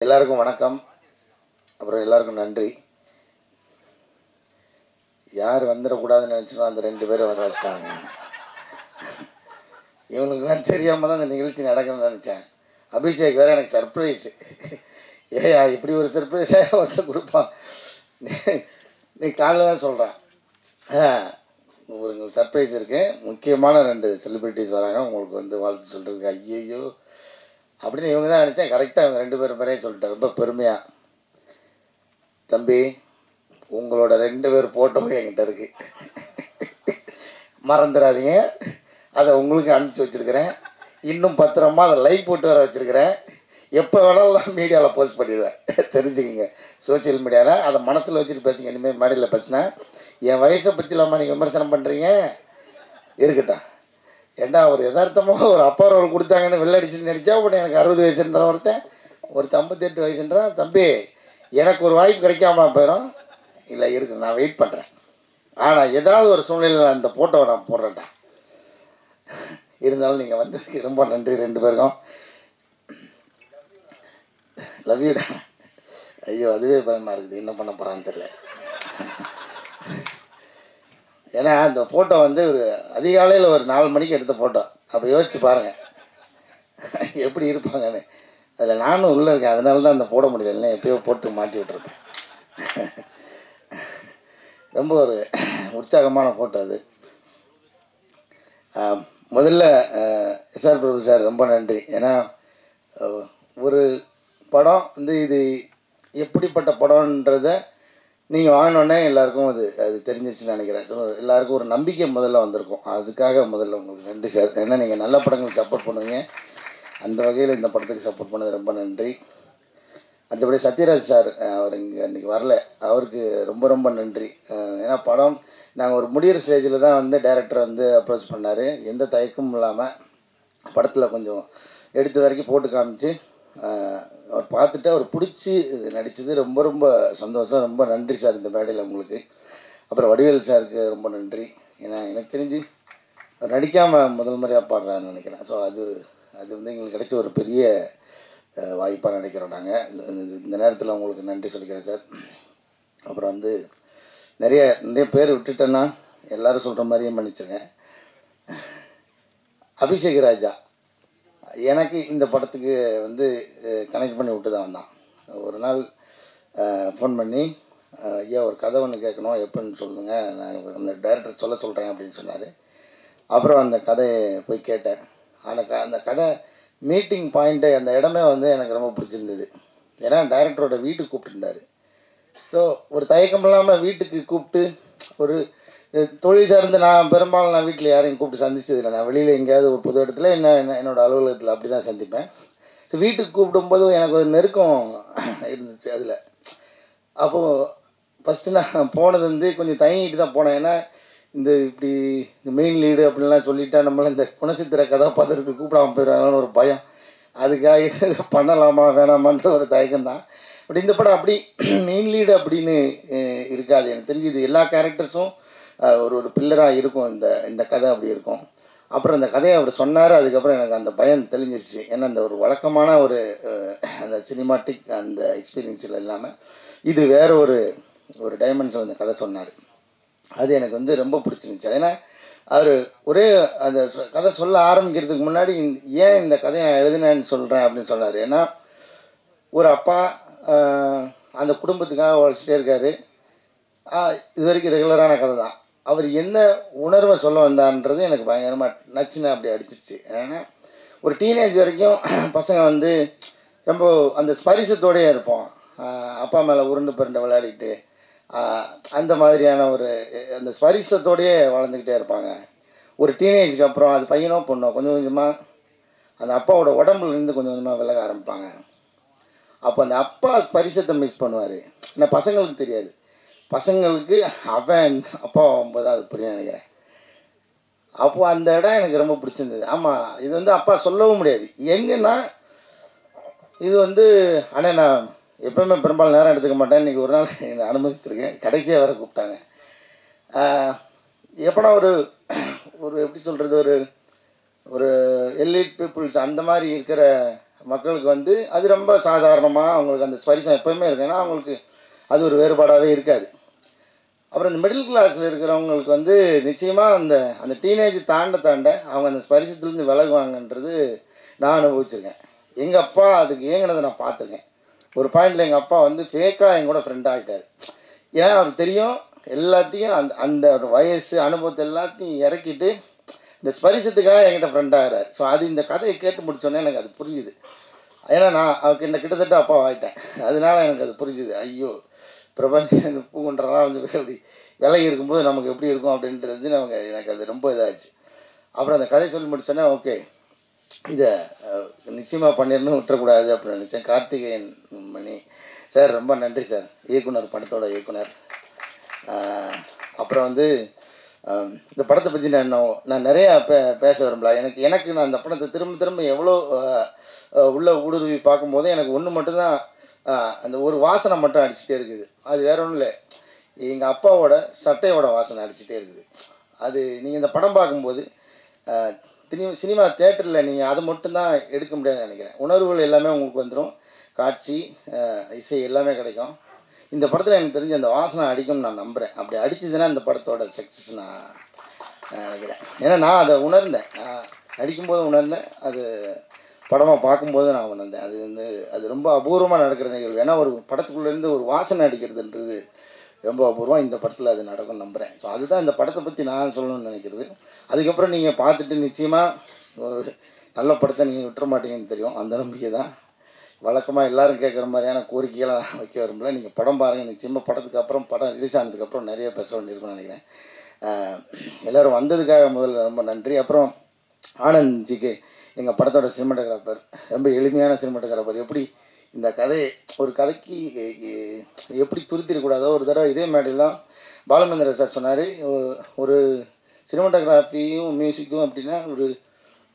எல்லாருக்கும் வணக்கம். அப்புறம் எல்லாருக்கும் நன்றி. யார் வந்துடக்கூடாதுன்னு நினச்சனோ அந்த 2 பேரும் வர வச்சிட்டாங்க. இவனுக்குலாம் தெரியாமல் தான் அந்த நிகழ்ச்சி நடக்கணும்னு நினச்சேன். அபிஷேக் வேறு எனக்கு சர்ப்ரைஸு. ஏயா இப்படி ஒரு சர்ப்ரைஸாக ஒருத்தர் கொடுப்பான். நீ காலைல தான் சொல்கிறான். ஒரு சர்ப்ரைஸ் இருக்குது, முக்கியமான 2 செலிப்ரிட்டிஸ் வராங்க, உங்களுக்கு வந்து வாழ்த்து சொல்கிறதுக்கு. ஐயையோ அப்படின்னு இவங்க தான் நினச்சேன். கரெக்டாக அவங்க 2 பேரும் பேரையும் சொல்லிட்டேன் ரொம்ப பெருமையாக. தம்பி, உங்களோட 2 பேர் ஃபோட்டோவும் என்கிட்ட இருக்குது, மறந்துடாதீங்க. அதை உங்களுக்கு அனுப்பிச்சி வச்சுருக்கிறேன். இன்னும் பத்திரமா அதை லைக் போட்டு வர வச்சுருக்கிறேன். எப்போ வேணாலும் மீடியாவில் போஸ்ட் பண்ணிடுவேன், தெரிஞ்சுக்கிங்க. சோசியல் மீடியாவில் அதை மனசில் வச்சுட்டு பேசுங்க. இனிமேல் மேடையில் பேசினா என் வயசை பற்றி இல்லாமல் நீங்கள் விமர்சனம் பண்ணுறீங்க, இருக்கட்டும். ஏண்டா ஒரு யதார்த்தமாக ஒரு அப்பா ரோல் கொடுத்தாங்கன்னு வெள்ளடிச்சுன்னு நடித்தா உடனே எனக்கு 60 வயசுன்ற ஒருத்தன், ஒரு 58 வயசுன்றான். தம்பி, எனக்கு ஒரு வாய்ப்பு கிடைக்காம போயிடும். இல்லை இருக்கு, நான் வெயிட் பண்ணுறேன். ஆனால் ஏதாவது ஒரு சூழ்நிலையில் அந்த ஃபோட்டோவை நான் போடுறேன்டா. இருந்தாலும் நீங்கள் வந்ததுக்கு ரொம்ப நன்றி 2 பேருக்கும். லவ் யூடா. ஐயோ அதுவே பயமாக இருக்குது, என்ன பண்ண போகிறான்னு தெரியல. ஏன்னா அந்த ஃபோட்டோ வந்து ஒரு அதிகாலையில் ஒரு 4 மணிக்கு எடுத்த ஃபோட்டோ. அப்போ யோசிச்சு பாருங்கள் எப்படி இருப்பாங்கன்னு. அதில் நானும் உள்ளே இருக்கேன், அதனால தான் அந்த போட முடியல, இல்லை எப்பயோ போட்டு மாட்டி விட்டுருப்பேன். ரொம்ப ஒரு உற்சாகமான ஃபோட்டோ அது. முதல்ல எஸ்ஆர் பிரபு சார் ரொம்ப நன்றி. ஏன்னா ஒரு படம் வந்து இது எப்படிப்பட்ட படம்ன்றதை நீங்கள் வாங்கினோடனே எல்லாேருக்கும் அது தெரிஞ்சிச்சுன்னு நினைக்கிறேன். ஸோ எல்லாேருக்கும் ஒரு நம்பிக்கை முதல்ல வந்திருக்கும். அதுக்காக முதல்ல உங்களுக்கு நன்றி சார். ஏன்னா நீங்கள் நல்ல படங்களுக்கு சப்போர்ட் பண்ணுவீங்க, அந்த வகையில் இந்த படத்துக்கு சப்போர்ட் பண்ணது ரொம்ப நன்றி. மற்றபடி சத்யராஜ் சார், அவர் இங்கே இன்றைக்கி வரல, அவருக்கு ரொம்ப ரொம்ப நன்றி. ஏன்னா படம் நாங்கள் ஒரு முடிகிற ஸ்டேஜில் தான் வந்து டைரக்டர் வந்து அப்ரோச் பண்ணார். எந்த தயக்கமும் இல்லாமல் படத்தில் கொஞ்சம் எடுத்த வரைக்கும் போட்டு காமிச்சு அவர் பார்த்துட்டு அவர் பிடிச்சி நடித்தது ரொம்ப ரொம்ப சந்தோஷம். ரொம்ப நன்றி சார் இந்த மேடையில் உங்களுக்கு. அப்புறம் வடிவேல் சாருக்கு ரொம்ப நன்றி. ஏன்னா எனக்கு தெரிஞ்சு அவர் நடிக்காமல் முதல் முறையாக பாடுறாருன்னு நினைக்கிறேன். ஸோ அது வந்து எங்களுக்கு கிடைச்ச ஒரு பெரிய வாய்ப்பாக நினைக்கிறோம் நாங்கள். இந்த நேரத்தில் உங்களுக்கு நன்றி சொல்லிக்கிறேன் சார். அப்புறம் வந்து நிறைய பேர் விட்டுட்டேன்னா எல்லோரும் சொல்கிற மாதிரியே மன்னிச்சிருங்க. அபிஷேக் ராஜா எனக்கு இந்த படத்துக்கு வந்து கனெக்ட் பண்ணி விட்டு தான் வந்தான். ஒரு நாள் ஃபோன் பண்ணி, ஐயா ஒரு கதை ஒன்று கேட்கணும், எப்படின்னு சொல்லுங்கள், நான் அந்த டைரக்டர் சொல்கிறேன் அப்படின்னு சொன்னார். அப்புறம் அந்த கதையை போய் கேட்டேன். அந்த கதை மீட்டிங் பாயிண்ட்டு, அந்த இடமே வந்து எனக்கு ரொம்ப பிடிச்சிருந்தது. ஏன்னா டைரக்டரோட வீட்டுக்கு கூப்பிட்டுருந்தார். ஸோ ஒரு தயக்கம் இல்லாமல் வீட்டுக்கு கூப்பிட்டு, ஒரு தொழில் சார்ந்து நான் பெரும்பாலும் வீட்டில் யாரையும் கூப்பிட்டு சந்திச்சதில்லை. நான் வெளியில் எங்கேயாவது ஒரு புது இடத்துல என்னோடய அலுவலகத்தில் அப்படி தான் சந்திப்பேன். ஸோ வீட்டுக்கு கூப்பிடும்போது எனக்கு ஒரு நெருக்கம் இருந்துச்சு அதில். அப்போது ஃபஸ்ட்டு நான் போனது வந்து கொஞ்சம் தயங்கிட்டு தான் போனேன். ஏன்னா இப்படி இந்த மெயின் லீடு அப்படின்லாம் சொல்லிட்டா நம்மளை இந்த குணச்சித்திர கதாபாத்திரத்துக்கு கூப்பிடாமல் போயிடுவாங்கன்னு ஒரு பயம். அதுக்காக இதை பண்ணலாமா வேணாமான்ற ஒரு தயக்கம் தான். பட் இந்த படம் அப்படி மெயின் லீடு அப்படின்னு இருக்காது. எனக்கு தெரிஞ்சு இது எல்லா கேரக்டர்ஸும் ஒரு பில்லராக இருக்கும். இந்த கதை அப்படி இருக்கும். அப்புறம் அந்த கதையை அவர் சொன்னார். அதுக்கப்புறம் எனக்கு அந்த பயம் தெளிஞ்சிருச்சு. ஏன்னா அந்த ஒரு வழக்கமான அந்த சினிமாட்டிக் அந்த எக்ஸ்பீரியன்ஸில் இல்லாமல் இது வேறு ஒரு டைமென்ஷன் அந்த கதை சொன்னார். அது எனக்கு வந்து ரொம்ப பிடிச்சிருந்துச்சு. ஏன்னா அவர் ஒரே அந்த கதை சொல்ல ஆரம்பிக்கிறதுக்கு முன்னாடி ஏன் இந்த கதையை எழுதினேன்னு சொல்கிறேன் அப்படின்னு சொன்னார். ஏன்னா ஒரு அப்பா அந்த குடும்பத்துக்காக உழைச்சிட்டே இருக்கார். இது வரைக்கும் ரெகுலரான கதை தான். அவர் என்ன உணர்வை சொல்ல வந்தான்றது எனக்கு பயங்கரமாக நச்சுன்னு அப்படி அடிச்சிருச்சு. ஏன்னா ஒரு டீனேஜ் வரைக்கும் பசங்க வந்து ரொம்ப அந்த ஸ்பரிசத்தோடையே இருப்போம். அப்பா மேலே உருண்டு பிறண்டு விளையாடிட்டு அந்த மாதிரியான அந்த ஸ்பரிசத்தோடையே வளர்ந்துக்கிட்டே இருப்பாங்க. ஒரு டீனேஜுக்கு அப்புறம் அது பையனோ பொண்ணோ கொஞ்சம் கொஞ்சமாக அந்த அப்பாவோட உடம்புலேருந்து கொஞ்சம் கொஞ்சமாக விலக ஆரம்பிப்பாங்க. அப்போ அந்த அப்பா ஸ்பரிசத்தை மிஸ் பண்ணுவார். ஏன்னா பசங்களுக்கு தெரியாது. பசங்களுக்கு அவன் அப்பா ஆகும்போது அது புரிய நினைக்கிறேன். அப்போது அந்த இடம் எனக்கு ரொம்ப பிடிச்சிருந்தது. ஆமாம், இது வந்து அப்பா சொல்லவும் முடியாது. எங்கன்னா இது வந்து ஆனால் நான் எப்போவுமே பெரும்பாலும் நேரம் எடுத்துக்க மாட்டேன். இன்றைக்கி ஒரு நாள் என்னை அனுமதிச்சிருக்கேன். கடைசியாக வேறு கூப்பிட்டாங்க. எப்போனா ஒரு எப்படி சொல்கிறது, ஒரு எலிட் பீப்புள்ஸ் அந்த மாதிரி இருக்கிற மக்களுக்கு வந்து அது ரொம்ப சாதாரணமாக அவங்களுக்கு அந்த ஸ்பரிசம் எப்போயுமே இருக்கு. ஏன்னா அவங்களுக்கு அது ஒரு வேறுபாடாகவே இருக்காது. அப்புறம் இந்த மிடில் கிளாஸில் இருக்கிறவங்களுக்கு வந்து நிச்சயமாக அந்த அந்த டீனேஜ் தாண்ட அவங்க அந்த ஸ்பரிசத்துலேருந்து விலகுவாங்கன்றது நான் அனுபவிச்சிருக்கேன். எங்கள் அப்பா அதுக்கு ஏங்கினதை நான் பார்த்துருக்கேன். ஒரு பாயிண்டில் எங்கள் அப்பா வந்து ஃபேக்காக என் கூட ஃப்ரெண்ட் ஆகிட்டார். ஏன்னா அவருக்கு தெரியும் எல்லாத்தையும் அந்த அந்த வயசு அனுபவத்தை எல்லாத்தையும் இறக்கிட்டு இந்த ஸ்பரிசத்துக்காக என்கிட்ட ஃப்ரெண்ட் ஆகிறார். ஸோ அது இந்த கதையை கேட்டு முடிச்சோன்னே எனக்கு அது புரிஞ்சுது. ஏன்னா நான் அவருக்கு என்ன கிட்டத்தட்ட அப்பா ஆகிட்டேன். அதனால எனக்கு அது புரிஞ்சுது. ஐயோ, பிரபஞ்சம் பூங்குன்றலாம் வந்து எப்படி விலகி இருக்கும்போது நமக்கு எப்படி இருக்கும் அப்படின்றது எனக்கு அது ரொம்ப இதாகிடுச்சு. அப்புறம் அந்த கதை சொல்லி முடிச்சோன்னே ஓகே, இதை நிச்சயமாக பண்ணிடணும், விட்டுறக்கூடாது அப்படின்னு நினச்சேன். கார்த்திகேயன் மணி சார் ரொம்ப நன்றி சார், இயக்குனர், படத்தோட இயக்குனர். அப்புறம் வந்து இந்த படத்தை பற்றி நான் நிறையா பேச விரும்பல. எனக்கு நான் அந்த படத்தை திரும்ப எவ்வளோ உள்ள ஊடுருவி பார்க்கும்போது எனக்கு ஒன்று மட்டும்தான், அந்த ஒரு வாசனை மட்டும் அடிச்சுட்டே இருக்குது. அது வேற ஒன்றும் இல்லை, எங்கள் அப்பாவோட சட்டையோட வாசனை அடிச்சுட்டே இருக்குது. அது நீங்கள் இந்த படம் பார்க்கும்போது சினிமா தேட்டரில் நீங்கள் அதை மட்டும்தான் எடுக்க முடியாதுன்னு நினைக்கிறேன். உணர்வுகள் எல்லாமே உங்களுக்கு வந்துடும், காட்சி, இசை எல்லாமே கிடைக்கும். இந்த படத்தில் எனக்கு தெரிஞ்ச அந்த வாசனை அடிக்கும்னு நான் நம்புகிறேன். அப்படி அடிச்சதுன்னா இந்த படத்தோட சக்ஸஸ் நான் நினைக்கிறேன். ஏன்னா நான் அதை உணர்ந்தேன், நடிக்கும்போது உணர்ந்தேன், அது படமாக பார்க்கும்போது நான் உணர்ந்தேன். அது வந்து அது ரொம்ப அபூர்வமாக நடக்கிற நிகழ்வு. ஏன்னா ஒரு படத்துக்குள்ளேருந்து ஒரு வாசனை அடிக்கிறதுன்றது ரொம்ப அபூர்வம். இந்த படத்தில் அது நடக்கும்னு நம்புகிறேன். ஸோ அதுதான் இந்த படத்தை பற்றி நான் சொல்லணும்னு நினைக்கிறது. அதுக்கப்புறம் நீங்கள் பார்த்துட்டு நிச்சயமாக ஒரு நல்ல படத்தை நீங்கள் விட்டுற மாட்டீங்கன்னு தெரியும். அந்த நம்பிக்கை தான். வழக்கமாக எல்லோரும் கேட்குற மாதிரியான கோரிக்கைகளை நான் வைக்க விரும்பல. நீங்கள் படம் பாருங்கள். நிச்சயமாக படத்துக்கு அப்புறம், படம் ரிலீஸ் ஆனதுக்கப்புறம் நிறைய பேச வேண்டியிருக்குன்னு நினைக்கிறேன். எல்லோரும் வந்ததுக்காக முதல்ல ரொம்ப நன்றி. அப்புறம் ஆனந்த்ஜிக்கு, எங்கள் படத்தோட சினிமாட்டோகிராஃபர், ரொம்ப எளிமையான சினிமாட்டோகிராஃபர். எப்படி இந்த ஒரு கதைக்கு எப்படி துருத்திடக்கூடாதோ, ஒரு தடவை இதே மேடையில் தான் பாலமேந்திர சார் சொன்னார், ஒரு சினிமாட்டோகிராஃபியும் மியூசிக்கும் அப்படின்னா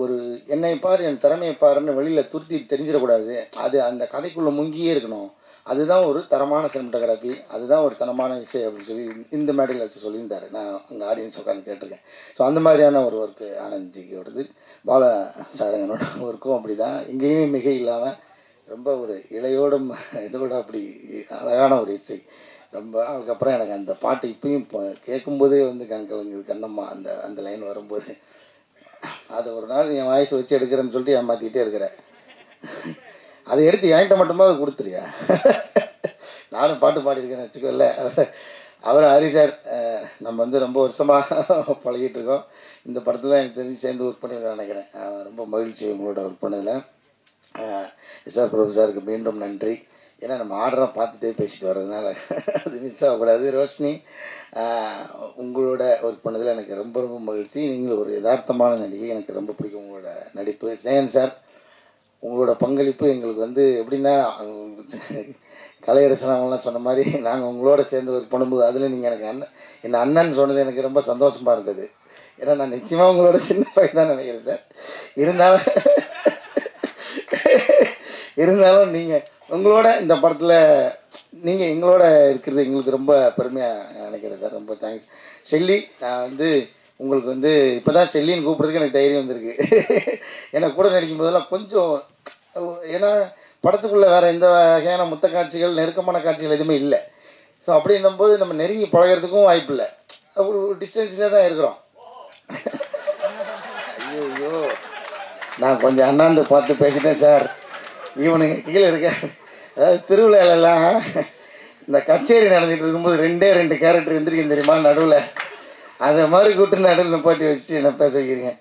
ஒரு என்னை பார், என் திறமையை பாருன்னு வெளியில் துருத்தி தெரிஞ்சிடக்கூடாது, அது அந்த கதைக்குள்ளே முங்கியே இருக்கணும், அதுதான் ஒரு தரமான சினிமாட்டோகிராஃபி, அதுதான் ஒரு தரமான இசை அப்படின்னு சொல்லி இந்த மேடையில் வச்சு சொல்லியிருந்தார். நான் அங்கே ஆடியன்ஸ் உட்காந்து கேட்டிருக்கேன். ஸோ அந்த மாதிரியான ஒரு ஒர்க்கு ஆனந்த்ஜியோடது. பாலா சாரங்கனோட ஒர்க்கும் அப்படி தான், எங்கேயுமே மிகை இல்லாமல் ரொம்ப ஒரு இளையோடும் இதோட அப்படி அழகான ஒரு இசை. ரொம்ப அதுக்கப்புறம் எனக்கு அந்த பாட்டு இப்பயும் இப்போ கேட்கும்போதே வந்து கண்ணம்மா அந்த அந்த லைன் வரும்போது, அதை ஒரு நாள் என் வாய்ஸ் வச்சு எடுக்கிறேன்னு சொல்லிட்டு ஏமாற்றிக்கிட்டே இருக்கிறேன். அதை எடுத்து என்கிட்ட மட்டுமா அதை கொடுத்துருயா, நானும் பாட்டு பாடியிருக்கேன்னு வச்சுக்கோல்ல. அவர் ஹரி சார், நம்ம வந்து ரொம்ப வருஷமாக பழகிட்டு இருக்கோம். இந்த படத்தில் எனக்கு தெரிஞ்சு சேர்ந்து ஒர்க் பண்ணிருக்கேன் நினைக்கிறேன். ரொம்ப மகிழ்ச்சி உங்களோட ஒர்க் பண்ணதில். எஸ்ஆர் பிரபு சாருக்கு மீண்டும் நன்றி. ஏன்னா நம்ம ஆர்டராக பார்த்துட்டே பேசிட்டு வர்றதுனால அது மிஸ் ஆகக்கூடாது. ரோஷினி, உங்களோட ஒர்க் பண்ணதில் எனக்கு ரொம்ப ரொம்ப மகிழ்ச்சி. நீங்கள் ஒரு யதார்த்தமான நடிகை, எனக்கு ரொம்ப பிடிக்கும் உங்களோட நடிப்பு. ஸ்னேகன் சார், உங்களோட பங்களிப்பு எங்களுக்கு வந்து எப்படின்னா, கலையரசன் அவங்களாம் சொன்ன மாதிரி நாங்கள் உங்களோட சேர்ந்து ஒர்க் பண்ணும்போது அதில் நீங்கள் எனக்கு என்ன அண்ணன் சொன்னது எனக்கு ரொம்ப சந்தோஷமாக இருந்தது. ஏன்னா நான் நிச்சயமாக உங்களோட சின்ன பையன் தான் நினைக்கிறேன் சார். இருந்தாலும் நீங்கள் உங்களோட இந்த படத்தில் நீங்கள் எங்களோட இருக்கிறது எங்களுக்கு ரொம்ப பெருமையாக நினைக்கிறேன் சார். ரொம்ப தேங்க்ஸ். ஷெல்லி, நான் வந்து உங்களுக்கு வந்து இப்போ தான் ஷெல்லின்னு கூப்பிட்றதுக்கு எனக்கு தைரியம் வந்திருக்கு. எனக்கு கூட நடிக்கும் போதெல்லாம் கொஞ்சம், ஏன்னா படத்துக்குள்ளே வேறு எந்த வகையான முத்த காட்சிகள், நெருக்கமான காட்சிகள் எதுவுமே இல்லை. ஸோ அப்படின்னும்போது நம்ம நெருங்கி பழகிறதுக்கும் வாய்ப்பு இல்லை, ஒரு டிஸ்டன்ஸ்லேயே தான் இருக்கிறோம். ஐயோ, நான் கொஞ்சம் அண்ணாந்து பார்த்து பேசிட்டேன் சார். இவனுங்க கீழே இருக்க, அதாவது திருவிழாலெல்லாம் இந்த கச்சேரி நடந்துகிட்டு இருக்கும்போது 2 கேரக்டர் எந்திரிக்கும் தெரியுமா நடுவில், அதை மாதிரி கூட்டு நடுவில் நிப்பாட்டி வச்சுட்டு என்ன பேச வைக்கிறீங்க.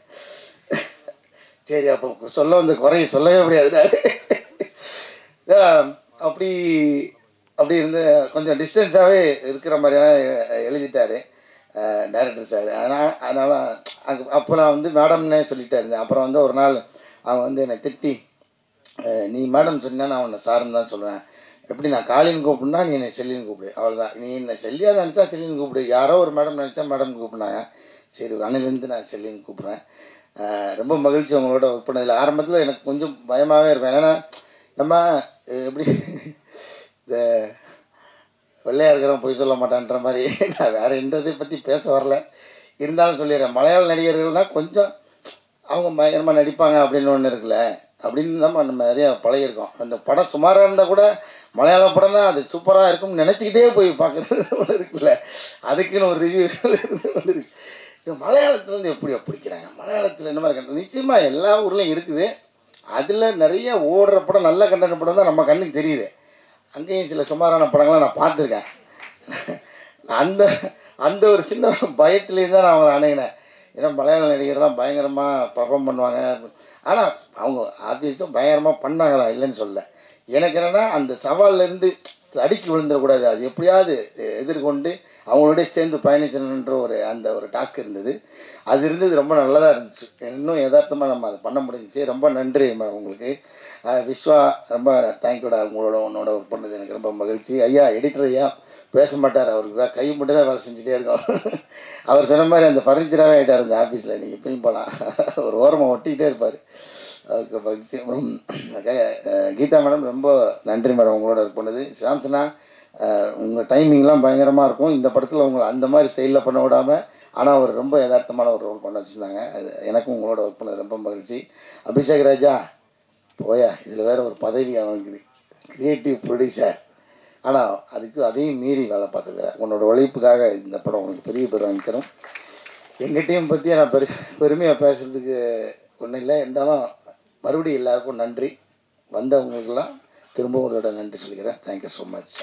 சரி, அப்போ சொல்ல வந்த குறைய சொல்லவே முடியாது. அப்படி இருந்து கொஞ்சம் டிஸ்டன்ஸாகவே இருக்கிற மாதிரியான எழுதிட்டார் டைரக்டர் சார். அதனால் அப்போ நான் வந்து மேடம்னே சொல்லிகிட்டே இருந்தேன். அப்புறம் வந்து ஒரு நாள் அவன் வந்து என்னை திட்டி, நீ மேடம் சொன்னா நான் உன்னை சாருன்னு தான் சொல்லுவேன், எப்படி நான் காலின்னு கூப்பிடுனா நீ என்னை செல்லின்னு கூப்பிடு, அவ்வளோதான். நீ என்னை செல்லியாக நினச்சா செல்லின்னு கூப்பிடு, யாரோ ஒரு மேடம் நினச்சா மேடம் கூப்பிட்னாங்க, சரி அன்னிலேருந்து நான் செல்லின்னு கூப்பிட்றேன். ரொம்ப மகிழ்ச்சி உங்களோட ஒர்க் பண்ணதில். ஆரம்பத்தில் எனக்கு கொஞ்சம் பயமாகவே இருக்கும், ஏன்னா நம்ம எப்படி இந்த வெள்ளையாக இருக்கிறவன் போய் சொல்ல மாட்டான்ற மாதிரி. நான் வேறு எந்த இதை பற்றி பேச வரல, இருந்தாலும் சொல்லிடுறேன். மலையாள நடிகர்கள்னால் கொஞ்சம் அவங்க பயங்கரமாக நடிப்பாங்க அப்படின்னு ஒன்று இருக்குல்ல, அப்படின்னு தான் நம்ம நிறையா பழகியிருக்கோம். அந்த படம் சுமாராக இருந்தால் கூட மலையாள படம் தான் அது சூப்பராக இருக்கும்னு நினச்சிக்கிட்டே போய் பார்க்குறது ஒன்று இருக்குல்ல, அதுக்குன்னு ஒரு ரிவ்யூ ஒன்று இருக்குது. ஸோ மலையாளத்துலேருந்து எப்படி பிடிக்கிறாங்க, மலையாளத்தில் என்ன மாதிரி கண்டென்ட் நிச்சயமாக எல்லா ஊர்லேயும் இருக்குது. அதில் நிறைய ஓடுற படம் நல்ல கண்டென்ட் படம் தான் நம்ம கண்ணுக்கு தெரியுது. அங்கேயும் சில சுமாரான படங்கள்லாம் நான் பார்த்துருக்கேன். அந்த அந்த ஒரு சின்ன பயத்துலேயும் தான் நான் அவங்களை அணுகினேன். ஏன்னா மலையாள நடிகர்லாம் பயங்கரமாக பர்ஃபார்ம் பண்ணுவாங்க. ஆனால் அவங்க ஆப்வியஸாக பயங்கரமாக பண்ணாங்க தான், இல்லைன்னு சொல்ல. எனக்கு என்னென்னா அந்த சவால்லேருந்து அடிக்கி விழுந்துடக்கூடாது, அது எப்படியாவது எதிர்கொண்டு அவங்களோட சேர்ந்து பயணிச்சணுன்ற அந்த ஒரு டாஸ்க் இருந்தது. அது இருந்தது ரொம்ப நல்லதாக இருந்துச்சு. இன்னும் யதார்த்தமாக நம்ம அதை பண்ண முடிஞ்சிச்சு. ரொம்ப நன்றி உங்களுக்கு. விஸ்வா, ரொம்ப தேங்க்யூடா. உன்னோட ஒர்க் பண்ணது எனக்கு ரொம்ப மகிழ்ச்சி. ஐயா எடிட்டர் ஐயா பேச மாட்டார், அவருக்கு கை மட்டும் தான் வேலை செஞ்சுட்டே இருக்கோம். அவர் சொன்ன மாதிரி அந்த ஃபர்னிச்சராகவே ஆகிட்டார் இந்த ஆஃபீஸில். நீங்கள் எப்பயும் போகலாம், ஒரு ஓரமாக ஒட்டிக்கிட்டே இருப்பார். அவருக்கு மகிழ்ச்சி. கீதா மேடம் ரொம்ப நன்றி மேடம் உங்களோட ஒர்க் பண்ணது. சாம்சனா, உங்கள் டைமிங்லாம் பயங்கரமாக இருக்கும். இந்த படத்தில் உங்களை அந்த மாதிரி ஸ்டைலில் பண்ண விடாமல் ஆனால் அவர் ரொம்ப யதார்த்தமான ஒரு ரோல் பண்ண வச்சுருந்தாங்க. அது எனக்கும் உங்களோட ஒர்க் பண்ணது ரொம்ப மகிழ்ச்சி. அபிஷேக் ராஜா போயா, இதில் வேறு ஒரு பதவி அவனுக்குது, கிரியேட்டிவ் ப்ரொடியூசர். ஆனால் அதையும் மீறி வேலை பார்த்துக்கிறேன். உன்னோட உழைப்புக்காக இந்த படம் உனக்கு பெரிய பேர் வாங்கி தரும். எங்கள் டீம் பற்றி நான் பெருமையாக பேசுகிறதுக்கு ஒன்றும் இல்லை. இருந்தாலும் மறுபடியும் எல்லாருக்கும் நன்றி. வந்தவங்களுக்கெல்லாம் திரும்பவும் உங்களோட நன்றி சொல்லிக்கிறேன். Thank you so much.